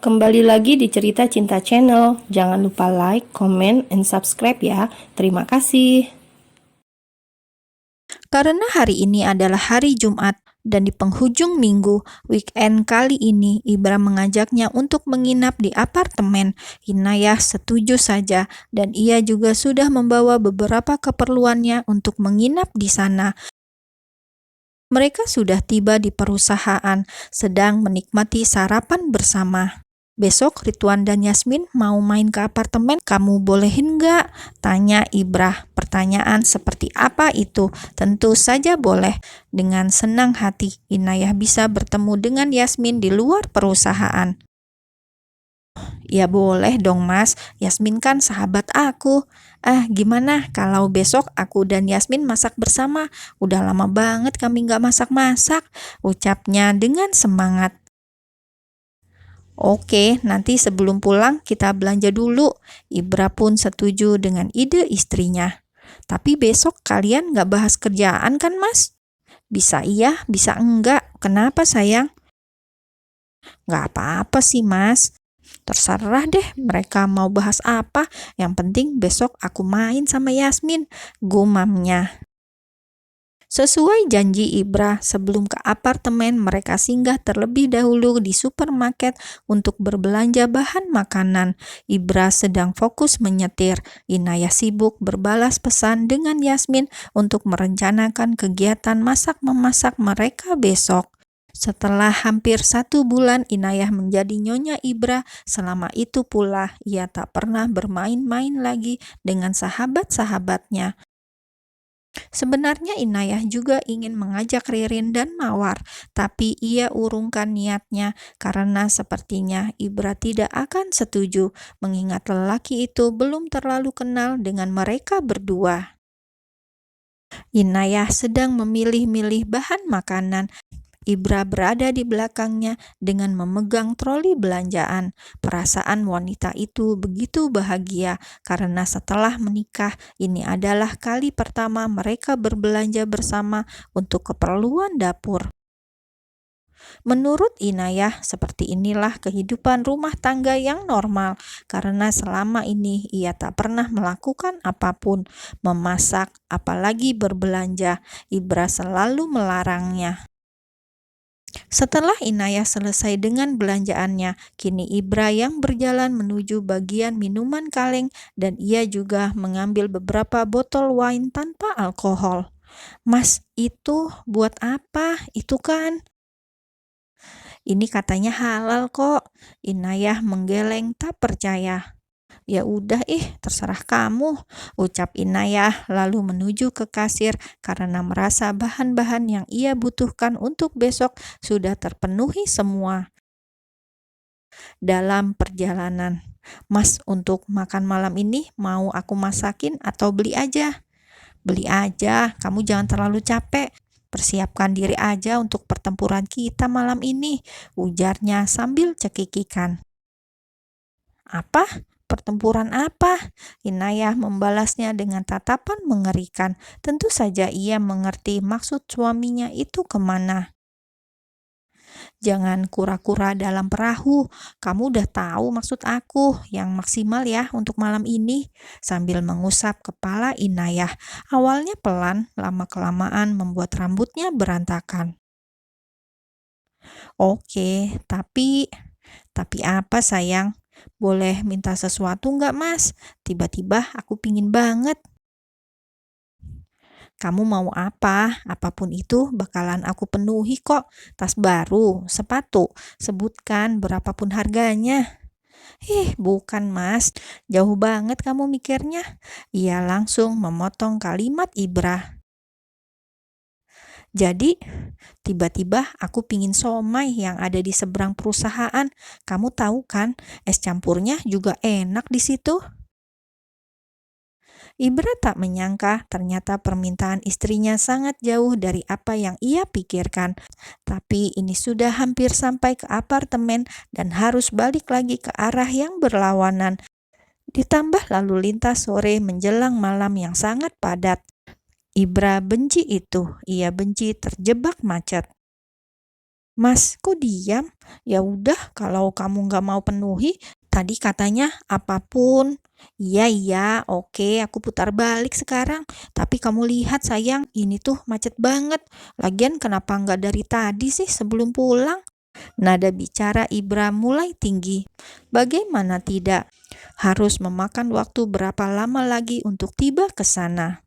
Kembali lagi di Cerita Cinta Channel. Jangan lupa like, comment, and subscribe ya. Terima kasih. Karena hari ini adalah hari Jumat dan di penghujung minggu, weekend kali ini Ibra mengajaknya untuk menginap di apartemen. Inayah setuju saja dan ia juga sudah membawa beberapa keperluannya untuk menginap di sana. Mereka sudah tiba di perusahaan, sedang menikmati sarapan bersama. Besok Ridwan dan Yasmin mau main ke apartemen, kamu bolehin nggak? Tanya Ibrah. Pertanyaan seperti apa itu? Tentu saja boleh. Dengan senang hati, Inayah bisa bertemu dengan Yasmin di luar perusahaan. Ya boleh dong mas, Yasmin kan sahabat aku. Gimana kalau besok aku dan Yasmin masak bersama? Udah lama banget kami nggak masak-masak, ucapnya dengan semangat. Oke, nanti sebelum pulang kita belanja dulu. Ibra pun setuju dengan ide istrinya. Tapi besok kalian nggak bahas kerjaan kan mas? Bisa iya, bisa enggak. Kenapa sayang? Nggak apa-apa sih mas. Terserah deh mereka mau bahas apa. Yang penting besok aku main sama Yasmin, gumamnya. Sesuai janji Ibra, sebelum ke apartemen mereka singgah terlebih dahulu di supermarket untuk berbelanja bahan makanan. Ibra sedang fokus menyetir. Inayah sibuk berbalas pesan dengan Yasmin untuk merencanakan kegiatan masak-memasak mereka besok. Setelah hampir 1 bulan Inayah menjadi nyonya Ibra, selama itu pula ia tak pernah bermain-main lagi dengan sahabat-sahabatnya. Sebenarnya Inayah juga ingin mengajak Ririn dan Mawar, tapi ia urungkan niatnya karena sepertinya Ibra tidak akan setuju mengingat lelaki itu belum terlalu kenal dengan mereka berdua. Inayah sedang memilih-milih bahan makanan. Ibra berada di belakangnya dengan memegang troli belanjaan. Perasaan wanita itu begitu bahagia karena setelah menikah, ini adalah kali pertama mereka berbelanja bersama untuk keperluan dapur. Menurut Inayah, seperti inilah kehidupan rumah tangga yang normal karena selama ini ia tak pernah melakukan apapun, memasak, apalagi berbelanja. Ibra selalu melarangnya. Setelah Inayah selesai dengan belanjaannya, kini Ibra yang berjalan menuju bagian minuman kaleng dan ia juga mengambil beberapa botol wine tanpa alkohol. Mas, itu buat apa? Itu kan? Ini katanya halal kok. Inayah menggeleng tak percaya. Ya udah terserah kamu, ucap Inayah lalu menuju ke kasir karena merasa bahan-bahan yang ia butuhkan untuk besok sudah terpenuhi semua. Dalam perjalanan, Mas, untuk makan malam ini mau aku masakin atau beli aja? Beli aja, kamu jangan terlalu capek. Persiapkan diri aja untuk pertempuran kita malam ini, ujarnya sambil cekikikan. Apa? Pertempuran apa? Inayah membalasnya dengan tatapan mengerikan. Tentu saja ia mengerti maksud suaminya itu kemana. Jangan kura-kura dalam perahu. Kamu udah tahu maksud aku yang maksimal ya untuk malam ini. Sambil mengusap kepala Inayah. Awalnya pelan, lama-kelamaan membuat rambutnya berantakan. Oke, tapi apa sayang? Boleh minta sesuatu nggak mas? Tiba-tiba aku pingin banget. Kamu mau apa? Apapun itu bakalan aku penuhi kok. Tas baru, sepatu, sebutkan berapapun harganya. Bukan mas, jauh banget kamu mikirnya. Ia langsung memotong kalimat Ibra. Jadi, tiba-tiba aku pingin somai yang ada di seberang perusahaan. Kamu tahu kan, es campurnya juga enak di situ. Ibra tak menyangka ternyata permintaan istrinya sangat jauh dari apa yang ia pikirkan. Tapi ini sudah hampir sampai ke apartemen dan harus balik lagi ke arah yang berlawanan. Ditambah lalu lintas sore menjelang malam yang sangat padat. Ibra benci itu, ia benci terjebak macet. Mas, kok diam? Ya udah, kalau kamu nggak mau penuhi, tadi katanya apapun. Iya, iya, oke, aku putar balik sekarang. Tapi kamu lihat sayang, ini tuh macet banget. Lagian kenapa nggak dari tadi sih sebelum pulang? Nada bicara Ibra mulai tinggi. Bagaimana tidak? Harus memakan waktu berapa lama lagi untuk tiba ke sana?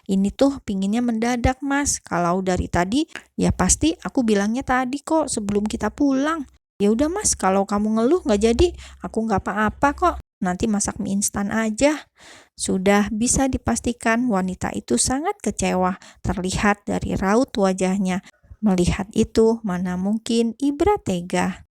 Ini tuh pinginnya mendadak, Mas. Kalau dari tadi, ya pasti aku bilangnya tadi kok sebelum kita pulang. Ya udah Mas, kalau kamu ngeluh nggak jadi, aku nggak apa-apa kok. Nanti masak mie instan aja. Sudah bisa dipastikan wanita itu sangat kecewa, terlihat dari raut wajahnya. Melihat itu, mana mungkin Ibra tega.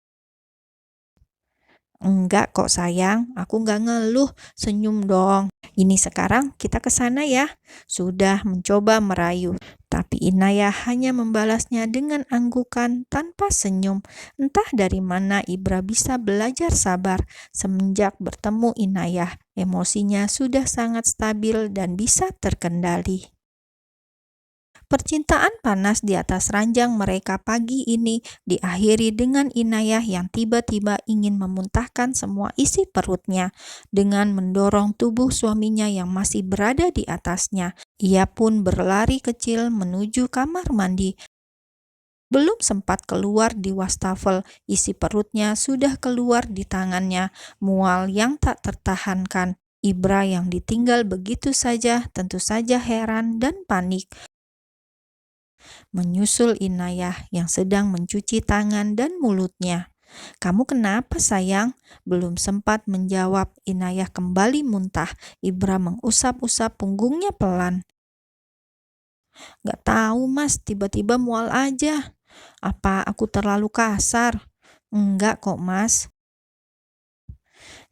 Enggak kok sayang, aku nggak ngeluh, senyum dong. Ini sekarang kita ke sana ya. Sudah mencoba merayu, tapi Inayah hanya membalasnya dengan anggukan tanpa senyum. Entah dari mana Ibra bisa belajar sabar. Semenjak bertemu Inayah, emosinya sudah sangat stabil dan bisa terkendali. Percintaan panas di atas ranjang mereka pagi ini diakhiri dengan Inayah yang tiba-tiba ingin memuntahkan semua isi perutnya dengan mendorong tubuh suaminya yang masih berada di atasnya. Ia pun berlari kecil menuju kamar mandi. Belum sempat keluar di wastafel, isi perutnya sudah keluar di tangannya, mual yang tak tertahankan. Ibra yang ditinggal begitu saja tentu saja heran dan panik. Menyusul Inayah yang sedang mencuci tangan dan mulutnya. "Kamu kenapa sayang?" Belum sempat menjawab, Inayah kembali muntah. Ibra mengusap-usap punggungnya pelan. "Gak tahu Mas, tiba-tiba mual aja. Apa aku terlalu kasar?" "Enggak kok Mas."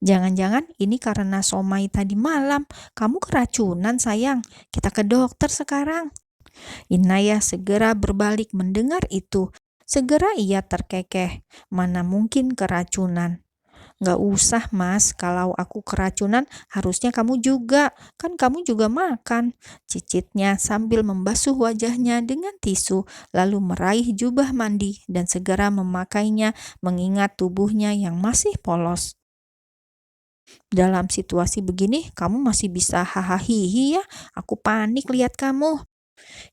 "Jangan-jangan ini karena somai tadi malam. Kamu keracunan sayang. Kita ke dokter sekarang." Inayah segera berbalik mendengar itu. Segera ia terkekeh. Mana mungkin keracunan? "Gak usah Mas, kalau aku keracunan harusnya kamu juga. Kan kamu juga makan." Cicitnya sambil membasuh wajahnya dengan tisu, lalu meraih jubah mandi dan segera memakainya mengingat tubuhnya yang masih polos. "Dalam situasi begini kamu masih bisa hahaha ya? Aku panik lihat kamu."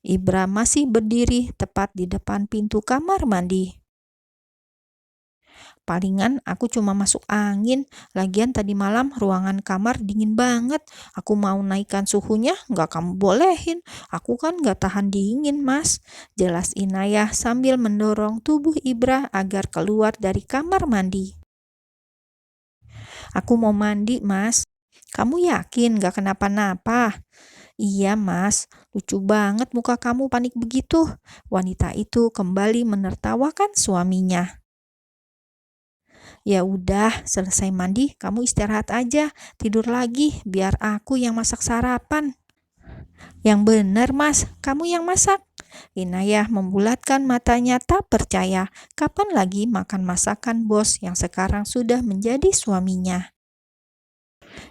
Ibra masih berdiri tepat di depan pintu kamar mandi. "Palingan aku cuma masuk angin. Lagian tadi malam ruangan kamar dingin banget. Aku mau naikkan suhunya, nggak kamu bolehin. Aku kan nggak tahan dingin, Mas." Jelas Inayah sambil mendorong tubuh Ibra agar keluar dari kamar mandi. "Aku mau mandi, Mas." "Kamu yakin nggak kenapa-napa?" "Iya Mas, lucu banget muka kamu panik begitu." Wanita itu kembali menertawakan suaminya. "Ya udah, selesai mandi kamu istirahat aja, tidur lagi biar aku yang masak sarapan." "Yang benar Mas, kamu yang masak." Inayah membulatkan matanya tak percaya. Kapan lagi makan masakan bos yang sekarang sudah menjadi suaminya?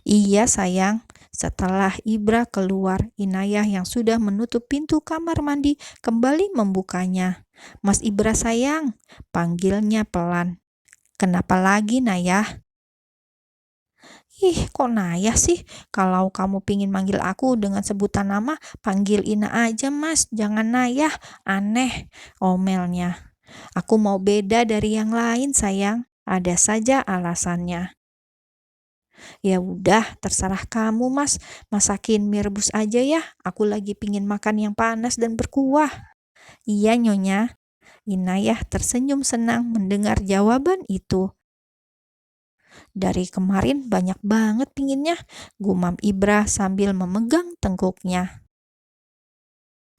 "Iya sayang." Setelah Ibra keluar, Inayah yang sudah menutup pintu kamar mandi kembali membukanya. "Mas Ibra sayang," panggilnya pelan. "Kenapa lagi Nayah?" "Ih, kok Nayah sih? Kalau kamu pingin manggil aku dengan sebutan nama, panggil Ina aja Mas, jangan Nayah, aneh," omelnya. "Aku mau beda dari yang lain sayang, ada saja alasannya." "Ya udah, terserah kamu Mas, masakin mie rebus aja ya, aku lagi pingin makan yang panas dan berkuah." "Iya Nyonya." Inayah tersenyum senang mendengar jawaban itu. "Dari kemarin banyak banget pinginnya," gumam Ibra sambil memegang tengkuknya.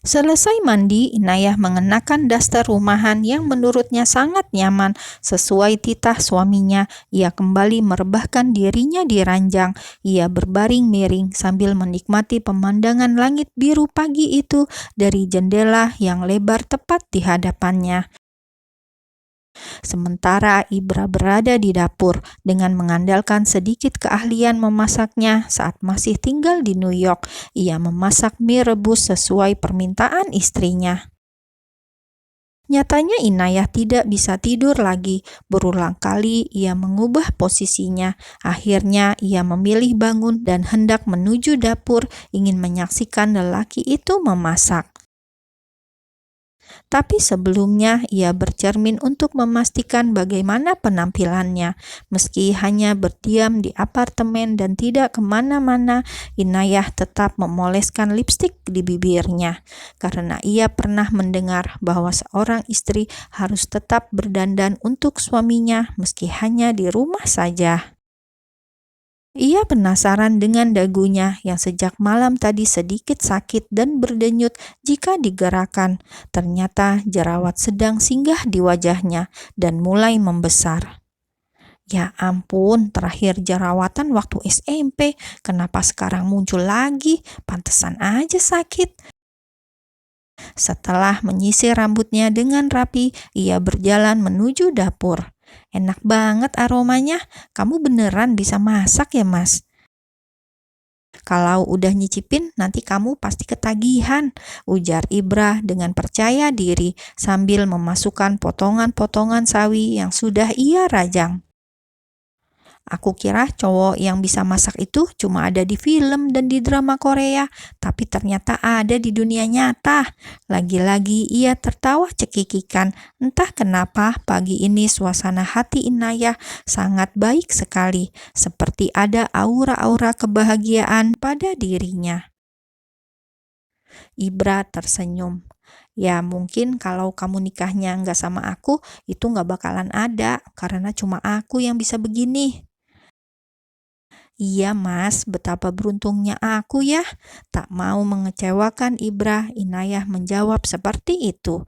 Selesai mandi, Inayah mengenakan daster rumahan yang menurutnya sangat nyaman sesuai titah suaminya. Ia kembali merebahkan dirinya di ranjang. Ia berbaring miring sambil menikmati pemandangan langit biru pagi itu dari jendela yang lebar tepat di hadapannya. Sementara Ibra berada di dapur dengan mengandalkan sedikit keahlian memasaknya saat masih tinggal di New York. Ia memasak mie rebus sesuai permintaan istrinya. Nyatanya Inayah tidak bisa tidur lagi. Berulang kali ia mengubah posisinya. Akhirnya ia memilih bangun dan hendak menuju dapur, ingin menyaksikan lelaki itu memasak. Tapi sebelumnya ia bercermin untuk memastikan bagaimana penampilannya. Meski hanya berdiam di apartemen dan tidak kemana-mana, Inayah tetap memoleskan lipstik di bibirnya. Karena ia pernah mendengar bahwa seorang istri harus tetap berdandan untuk suaminya meski hanya di rumah saja. Ia penasaran dengan dagunya yang sejak malam tadi sedikit sakit dan berdenyut jika digerakkan. Ternyata jerawat sedang singgah di wajahnya dan mulai membesar. Ya ampun, terakhir jerawatan waktu SMP. Kenapa sekarang muncul lagi? Pantesan aja sakit. Setelah menyisir rambutnya dengan rapi, ia berjalan menuju dapur. Enak banget aromanya. Kamu beneran bisa masak ya, Mas? Kalau udah nyicipin, nanti kamu pasti ketagihan, ujar Ibrah dengan percaya diri sambil memasukkan potongan-potongan sawi yang sudah ia rajang. Aku kira cowok yang bisa masak itu cuma ada di film dan di drama Korea, tapi ternyata ada di dunia nyata. Lagi-lagi ia tertawa cekikikan. Entah kenapa pagi ini suasana hati Inayah sangat baik sekali, seperti ada aura-aura kebahagiaan pada dirinya. Ibra tersenyum. Ya mungkin kalau kamu nikahnya nggak sama aku, itu nggak bakalan ada, karena cuma aku yang bisa begini. Iya mas, betapa beruntungnya aku ya. Tak mau mengecewakan Ibrah, Inayah menjawab seperti itu.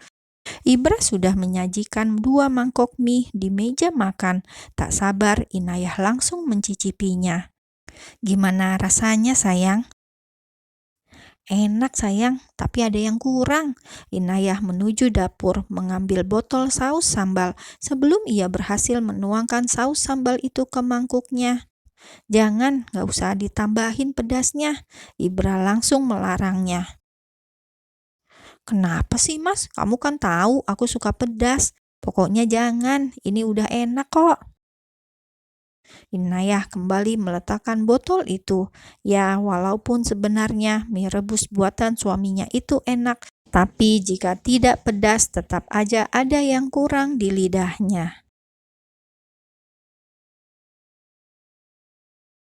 Ibrah sudah menyajikan 2 mangkok mie di meja makan. Tak sabar, Inayah langsung mencicipinya. Gimana rasanya sayang? Enak sayang, tapi ada yang kurang. Inayah menuju dapur mengambil botol saus sambal sebelum ia berhasil menuangkan saus sambal itu ke mangkuknya. Jangan, gak usah ditambahin pedasnya. Ibra langsung melarangnya. Kenapa sih mas? Kamu kan tahu aku suka pedas. Pokoknya jangan, ini udah enak kok. Inayah kembali meletakkan botol itu. Ya, walaupun sebenarnya mie rebus buatan suaminya itu enak, tapi jika tidak pedas tetap aja ada yang kurang di lidahnya.